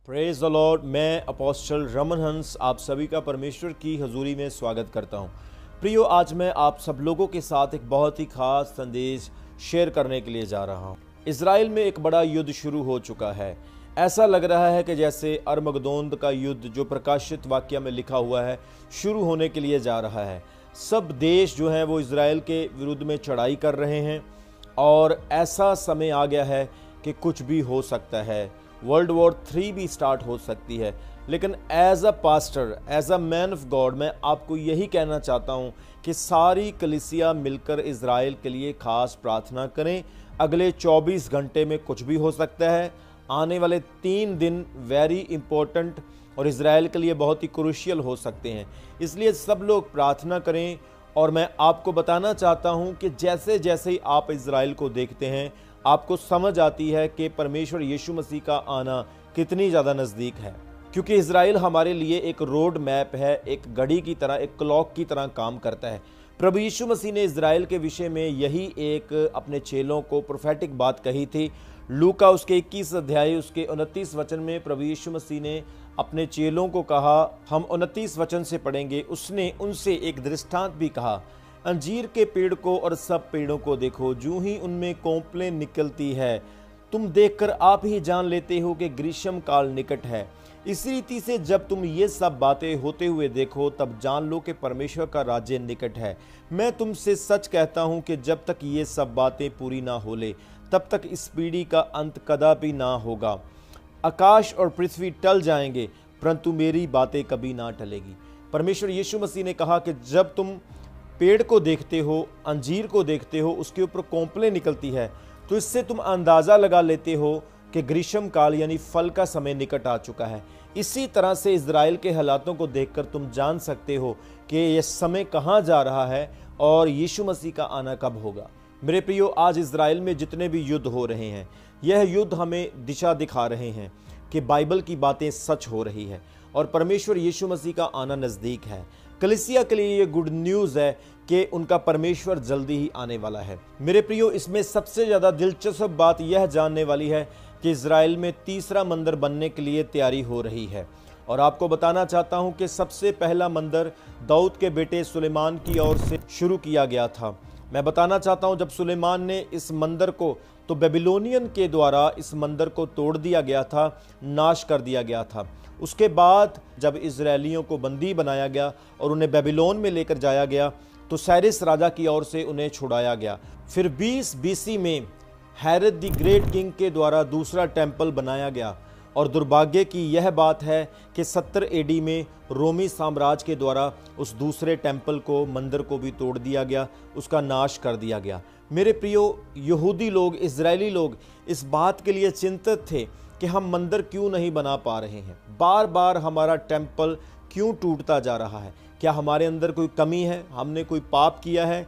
Praise the Lord. मैं apostle Raman हंस आप सभी का परमेश्वर की हजूरी में स्वागत करता हूं। प्रियो, आज मैं आप सब लोगों के साथ एक बहुत ही खास संदेश शेयर करने के लिए जा रहा हूं। इजराइल में एक बड़ा युद्ध शुरू हो चुका है। ऐसा लग रहा है कि जैसे अरमगदोन का युद्ध जो प्रकाशित वाक्य में लिखा हुआ है शुरू होने के लिए जा रहा है। सब देश जो हैं वो इजराइल के विरुद्ध में चढ़ाई कर रहे हैं और ऐसा समय आ गया है कि कुछ भी हो सकता है। वर्ल्ड वॉर 3 भी स्टार्ट हो सकती है। लेकिन as a pastor, as a man of God, मैं आपको यही कहना चाहता हूँ कि सारी कलीसिया मिलकर इजराइल के लिए खास प्रार्थना करें। अगले 24 घंटे में कुछ भी हो सकता है। आने वाले 3 दिन वेरी इंपॉर्टेंट और इजराइल के लिए बहुत ही क्रूशियल हो सकते हैं। इसलिए सब लोग प्रार्थना करें। और मैं आपको बताना चाहता हूँ कि जैसे जैसे ही आप इजराइल को देखते हैं आपको समझ आती है कि परमेश्वर यीशु मसीह का आना कितनी ज़्यादा नज़दीक है। क्योंकि इजराइल हमारे लिए एक रोड मैप है, एक घड़ी की तरह, एक क्लॉक की तरह काम करता है। प्रभु यीशु मसीह ने इजराइल के विषय में यही एक अपने चेलों को प्रोफेटिक बात कही थी। लूका उसके 21 अध्याय उसके 29 वचन में प्रभु यीशु मसीह ने अपने चेलों को कहा, हम 29 वचन से पढ़ेंगे। उसने उनसे एक दृष्टांत भी कहा, अंजीर के पेड़ को और सब पेड़ों को देखो, जूं ही उनमें कोंपलें निकलती है तुम देखकर आप ही जान लेते हो कि ग्रीष्म काल निकट है। इसी रीति से जब तुम ये सब बातें होते हुए देखो तब जान लो कि परमेश्वर का राज्य निकट है। मैं तुमसे सच कहता हूँ कि जब तक ये सब बातें पूरी ना हो ले तब तक इस पीढ़ी का अंत कदापि ना होगा। आकाश और पृथ्वी टल जाएंगे परंतु मेरी बातें कभी ना टलेगी। परमेश्वर यीशु मसीह ने कहा कि जब तुम पेड़ को देखते हो, अंजीर को देखते हो, उसके ऊपर कोंपलें निकलती है, तो इससे तुम अंदाज़ा लगा लेते हो कि ग्रीष्म काल यानी फल का समय निकट आ चुका है। इसी तरह से इजराइल के हालातों को देखकर तुम जान सकते हो कि यह समय कहाँ जा रहा है और यीशु मसीह का आना कब होगा। मेरे प्रियो, आज इजराइल में जितने भी युद्ध हो रहे हैं, यह युद्ध हमें दिशा दिखा रहे हैं कि बाइबल की बातें सच हो रही है और परमेश्वर यीशु मसीह का आना नज़दीक है। कलीसिया के लिए ये गुड न्यूज़ है कि उनका परमेश्वर जल्दी ही आने वाला है। मेरे प्रियो, इसमें सबसे ज़्यादा दिलचस्प बात यह जानने वाली है कि इजराइल में तीसरा मंदिर बनने के लिए तैयारी हो रही है। और आपको बताना चाहता हूं कि सबसे पहला मंदिर दाऊद के बेटे सुलेमान की ओर से शुरू किया गया था। मैं बताना चाहता हूं, जब सुलेमान ने इस मंदिर को, तो बेबीलोनियन के द्वारा इस मंदिर को तोड़ दिया गया था, नाश कर दिया गया था। उसके बाद जब इजरायलियों को बंदी बनाया गया और उन्हें बेबीलोन में लेकर जाया गया तो साइरस राजा की ओर से उन्हें छुड़ाया गया। फिर 20 BC में हेरोद द ग्रेट किंग के द्वारा दूसरा टेंपल बनाया गया। और दुर्भाग्य की यह बात है कि 70 AD में रोमी साम्राज्य के द्वारा उस दूसरे टेंपल को, मंदिर को भी तोड़ दिया गया, उसका नाश कर दिया गया। मेरे प्रियो, यहूदी लोग, इजरायली लोग इस बात के लिए चिंतित थे कि हम मंदिर क्यों नहीं बना पा रहे हैं, बार बार हमारा टेंपल क्यों टूटता जा रहा है, क्या हमारे अंदर कोई कमी है, हमने कोई पाप किया है।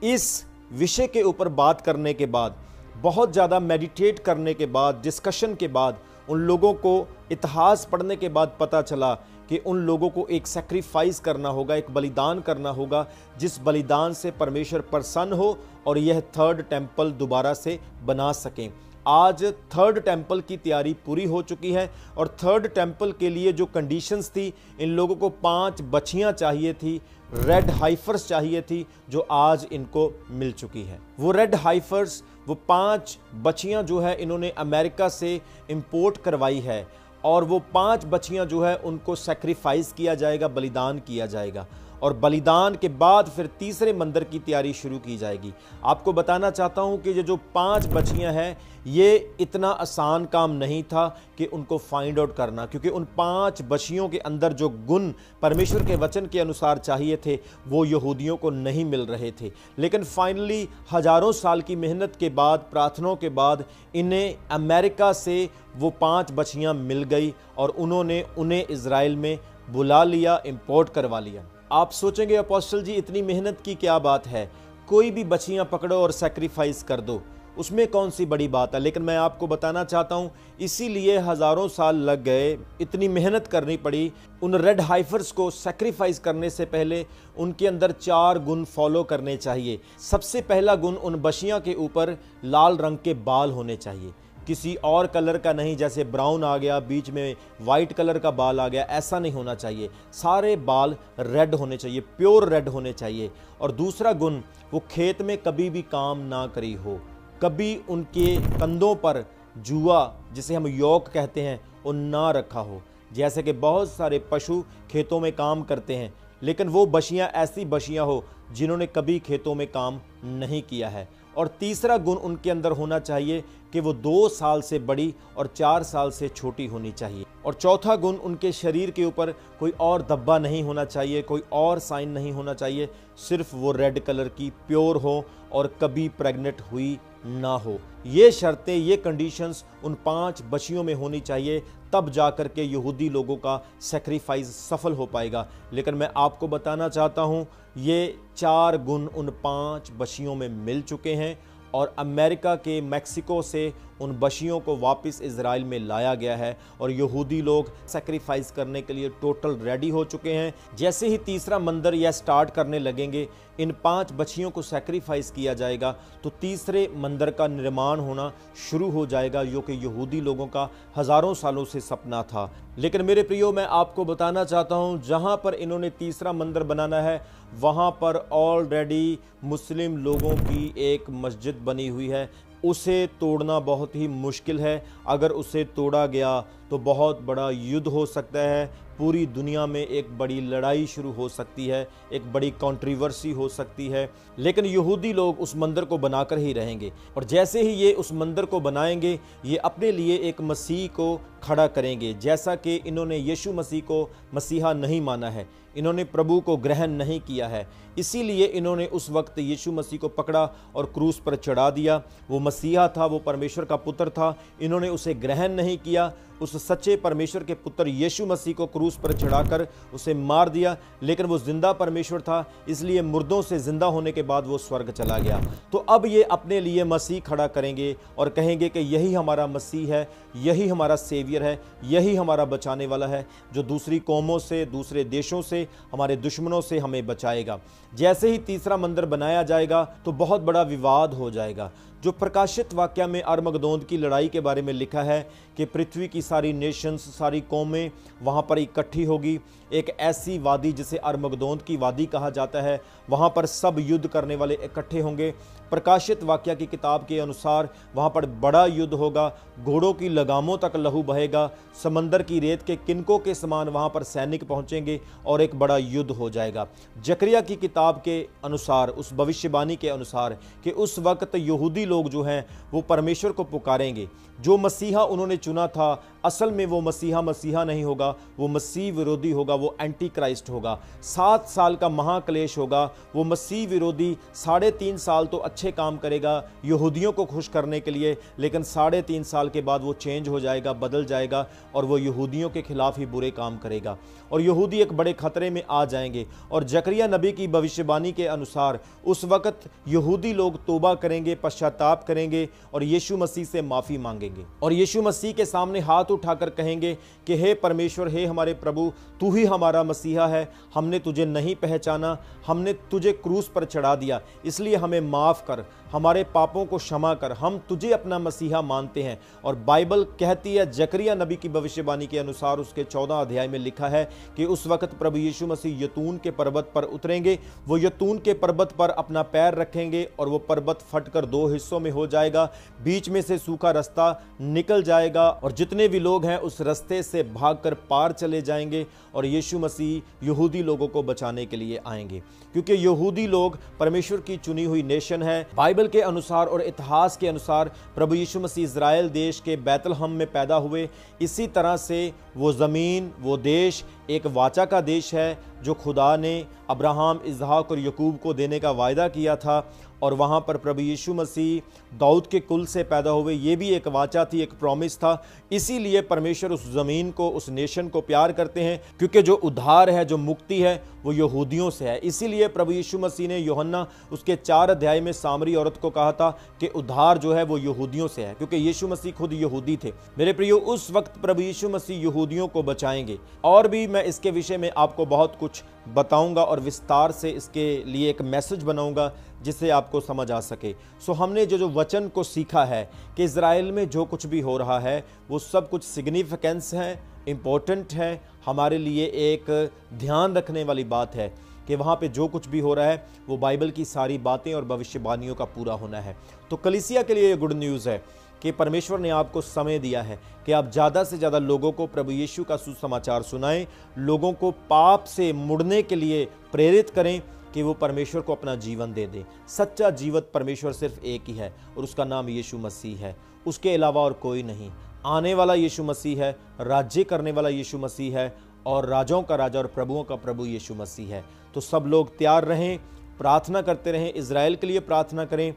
इस विषय के ऊपर बात करने के बाद, बहुत ज़्यादा मेडिटेट करने के बाद, डिस्कशन के बाद, उन लोगों को इतिहास पढ़ने के बाद पता चला कि उन लोगों को एक सैक्रिफाइस करना होगा, एक बलिदान करना होगा, जिस बलिदान से परमेश्वर प्रसन्न हो और यह थर्ड टेंपल दोबारा से बना सकें। आज थर्ड टेंपल की तैयारी पूरी हो चुकी है और थर्ड टेंपल के लिए जो कंडीशंस थी, इन लोगों को 5 बछियां चाहिए थी, रेड हाइफर्स चाहिए थी, जो आज इनको मिल चुकी है। वो रेड हाइफर्स, वो 5 बछियां जो है इन्होंने अमेरिका से इंपोर्ट करवाई है और वो 5 बछियां जो है उनको सैक्रिफाइस किया जाएगा, बलिदान किया जाएगा और बलिदान के बाद फिर तीसरे मंदिर की तैयारी शुरू की जाएगी। आपको बताना चाहता हूं कि ये जो 5 बछियां हैं, ये इतना आसान काम नहीं था कि उनको फाइंड आउट करना, क्योंकि उन 5 बछियों के अंदर जो गुण परमेश्वर के वचन के अनुसार चाहिए थे वो यहूदियों को नहीं मिल रहे थे। लेकिन फाइनली हजारों साल की मेहनत के बाद, प्रार्थनाओं के बाद, इन्हें अमेरिका से वो 5 बछियां मिल गई और उन्होंने उन्हें इजराइल में बुला लिया, इंपोर्ट करवा लिया। आप सोचेंगे अपोस्टल जी इतनी मेहनत की क्या बात है, कोई भी बछियां पकड़ो और सैक्रिफाइस कर दो, उसमें कौन सी बड़ी बात है। लेकिन मैं आपको बताना चाहता हूं, इसीलिए हजारों साल लग गए, इतनी मेहनत करनी पड़ी। उन रेड हाइफर्स को सैक्रिफाइस करने से पहले उनके अंदर 4 गुण फॉलो करने चाहिए। सबसे पहला गुण, उन बछियां के ऊपर लाल रंग के बाल होने चाहिए। किसी और कलर का नहीं, जैसे ब्राउन आ गया, बीच में वाइट कलर का बाल आ गया, ऐसा नहीं होना चाहिए। सारे बाल रेड होने चाहिए, प्योर रेड होने चाहिए। और दूसरा गुण, वो खेत में कभी भी काम ना करी हो, कभी उनके कंधों पर जुआ, जिसे हम योक कहते हैं, वो ना रखा हो। जैसे कि बहुत सारे पशु खेतों में काम करते हैं, लेकिन वो बछियां ऐसी बछियां हो जिन्होंने कभी खेतों में काम नहीं किया है। और तीसरा गुण उनके अंदर होना चाहिए कि वो 2 साल से बड़ी और 4 साल से छोटी होनी चाहिए। और चौथा गुण, उनके शरीर के ऊपर कोई और धब्बा नहीं होना चाहिए, कोई और साइन नहीं होना चाहिए, सिर्फ वो रेड कलर की प्योर हो और कभी प्रेग्नेंट हुई ना हो। ये शर्तें, ये कंडीशंस उन 5 बछियों में होनी चाहिए, तब जाकर के यहूदी लोगों का सैक्रिफाइस सफल हो पाएगा। लेकिन मैं आपको बताना चाहता हूँ, ये 4 गुण उन 5 बछियों में मिल चुके हैं और अमेरिका के मैक्सिको से उन बछियों को वापस इज़राइल में लाया गया है और यहूदी लोग सैक्रिफाइस करने के लिए टोटल रेडी हो चुके हैं। जैसे ही तीसरा मंदिर यह स्टार्ट करने लगेंगे, इन 5 बछियों को सैक्रिफाइस किया जाएगा, तो तीसरे मंदिर का निर्माण होना शुरू हो जाएगा, जो कि यहूदी लोगों का हज़ारों सालों से सपना था। लेकिन मेरे प्रियो, मैं आपको बताना चाहता हूँ, जहाँ पर इन्होंने तीसरा मंदिर बनाना है, वहाँ पर ऑलरेडी मुस्लिम लोगों की एक मस्जिद बनी हुई है। उसे तोड़ना बहुत ही मुश्किल है। अगर उसे तोड़ा गया तो बहुत बड़ा युद्ध हो सकता है, पूरी दुनिया में एक बड़ी लड़ाई शुरू हो सकती है, एक बड़ी कंट्रोवर्सी हो सकती है। लेकिन यहूदी लोग उस मंदिर को बनाकर ही रहेंगे और जैसे ही ये उस मंदिर को बनाएंगे, ये अपने लिए एक मसीह को खड़ा करेंगे। जैसा कि इन्होंने यीशु मसीह को मसीहा नहीं माना है, इन्होंने प्रभु को ग्रहण नहीं किया है, इसीलिए इन्होंने उस वक्त यीशु मसीह को पकड़ा और क्रूस पर चढ़ा दिया। वो मसीहा था, वो परमेश्वर का पुत्र था, इन्होंने उसे ग्रहण नहीं किया। उस सच्चे परमेश्वर के पुत्र यीशु मसीह को क्रूस पर चढ़ाकर उसे मार दिया। लेकिन वो जिंदा परमेश्वर था, इसलिए मुर्दों से जिंदा होने के बाद वो स्वर्ग चला गया। तो अब ये अपने लिए मसीह खड़ा करेंगे और कहेंगे कि यही हमारा मसीह है, यही हमारा सेवियर है, यही हमारा बचाने वाला है, जो दूसरी कौमों से, दूसरे देशों से, हमारे दुश्मनों से हमें बचाएगा। जैसे ही तीसरा मंदिर बनाया जाएगा तो बहुत बड़ा विवाद हो जाएगा। जो प्रकाशित वाक्य में अरमगदोन की लड़ाई के बारे में लिखा है कि पृथ्वी की सारी नेशंस, सारी कौमें वहाँ पर इकट्ठी होगी। एक ऐसी वादी जिसे अरमगदोन की वादी कहा जाता है, वहाँ पर सब युद्ध करने वाले इकट्ठे होंगे। प्रकाशित वाक्य की किताब के अनुसार वहाँ पर बड़ा युद्ध होगा, घोड़ों की लगामों तक लहू बहेगा, समंदर की रेत के किनकों के समान वहाँ पर सैनिक पहुँचेंगे और एक बड़ा युद्ध हो जाएगा। जकरिया की किताब के अनुसार, उस भविष्यवाणी के अनुसार, कि उस वक्त यहूदी लोग जो हैं वो परमेश्वर को पुकारेंगे। जो मसीहा उन्होंने चुना था, असल में वो मसीहा नहीं होगा, वो मसीह विरोधी होगा, वो एंटी क्राइस्ट होगा। 7 साल का महाक्लेश होगा। वो मसीह विरोधी 3.5 साल तो अच्छे काम करेगा यहूदियों को खुश करने के लिए, लेकिन 3.5 साल के बाद वो चेंज हो जाएगा, बदल जाएगा और वो यहूदियों के खिलाफ ही बुरे काम करेगा और यहूदी एक बड़े खतरे में आ जाएंगे। और जकरिया नबी की भविष्यवाणी के अनुसार उस वक्त यहूदी लोग तौबा करेंगे, पश्चाताप करेंगे और यीशु मसीह से माफ़ी मांगेंगे और यीशु मसीह के सामने हाथ उठाकर कहेंगे कि हे परमेश्वर, हे हमारे प्रभु, तू ही हमारा मसीहा है, हमने तुझे नहीं पहचाना, हमने तुझे क्रूस पर चढ़ा दिया, इसलिए हमें माफ़ कर, हमारे पापों को क्षमा कर, हम तुझे अपना मसीहा मानते हैं। और बाइबल कहती है, जकरिया नबी की भविष्यवाणी के अनुसार उसके 14 अध्याय में लिखा है कि उस वक्त प्रभु यीशु मसीह यतून के पर्वत पर उतरेंगे। वो यतून के पर्वत पर अपना पैर रखेंगे और वो पर्वत फटकर 2 हिस्सों में हो जाएगा, बीच में से सूखा रास्ता निकल जाएगा और जितने भी लोग हैं उस रास्ते से भागकर पार चले जाएंगे और यीशु मसीह यहूदी लोगों को बचाने के लिए आएंगे, क्योंकि यहूदी लोग परमेश्वर की चुनी हुई नेशन है। बाइबल के अनुसार और इतिहास के अनुसार प्रभु यीशु मसीह इज़राइल देश के बैतलहम में पैदा हुए। इसी तरह से वो ज़मीन, वो देश एक वाचा का देश है जो खुदा ने अब्राहम, इसहाक और यकूब को देने का वायदा किया था और वहाँ पर प्रभु यीशु मसीह दाऊद के कुल से पैदा हुए। ये भी एक वाचा थी, एक प्रॉमिस था। इसीलिए परमेश्वर उस ज़मीन को, उस नेशन को प्यार करते हैं, क्योंकि जो उद्धार है, जो मुक्ति है, वो यहूदियों से है। इसीलिए प्रभु यीशु मसीह ने यूहन्ना उसके 4 अध्याय में सामरी औरत को कहा था कि उद्धार जो है वो यहूदियों से है, क्योंकि यीशु मसीह खुद यहूदी थे। मेरे प्रियो, उस वक्त प्रभु यीशु मसीह यहूदियों को बचाएंगे। और भी मैं इसके विषय में आपको बहुत कुछ बताऊंगा और विस्तार से इसके लिए एक मैसेज बनाऊंगा जिससे आपको समझ आ सके। सो हमने जो वचन को सीखा है कि इज़राइल में जो कुछ भी हो रहा है वो सब कुछ सिग्निफिकेंस है, इम्पोर्टेंट है, हमारे लिए एक ध्यान रखने वाली बात है कि वहाँ पे जो कुछ भी हो रहा है वो बाइबल की सारी बातें और भविष्यवाणियों का पूरा होना है। तो कलीसिया के लिए ये गुड न्यूज़ है कि परमेश्वर ने आपको समय दिया है कि आप ज़्यादा से ज़्यादा लोगों को प्रभु यीशु का सुसमाचार सुनाएं, लोगों को पाप से मुड़ने के लिए प्रेरित करें कि वो परमेश्वर को अपना जीवन दे दें। सच्चा जीवित परमेश्वर सिर्फ एक ही है और उसका नाम यीशु मसीह है, उसके अलावा और कोई नहीं। आने वाला यीशु मसीह है, राज्य करने वाला यीशु मसीह है और राजाओं का राजा और प्रभुओं का प्रभु यीशु मसीह है। तो सब लोग तैयार रहें, प्रार्थना करते रहें, इज़राइल के लिए प्रार्थना करें,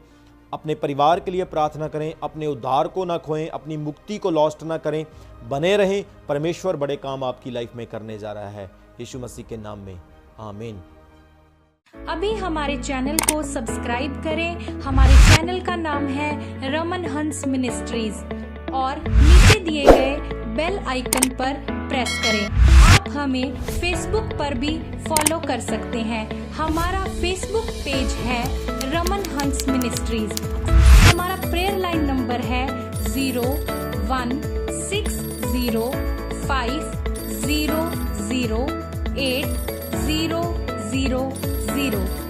अपने परिवार के लिए प्रार्थना करें, अपने उद्धार को ना खोएं, अपनी मुक्ति को लॉस्ट ना करें, बने रहें। परमेश्वर बड़े काम आपकी लाइफ में करने जा रहा है, यीशु मसीह के नाम में, आमीन। अभी हमारे चैनल को सब्सक्राइब करें। हमारे चैनल का नाम है रमन हंस मिनिस्ट्रीज और नीचे दिए गए बेल आइकन पर प्रेस करें। आप हमें फेसबुक पर भी फॉलो कर सकते हैं। हमारा फेसबुक पेज है रमन हंस मिनिस्ट्रीज। हमारा प्रेयर लाइन नंबर है 0160500800।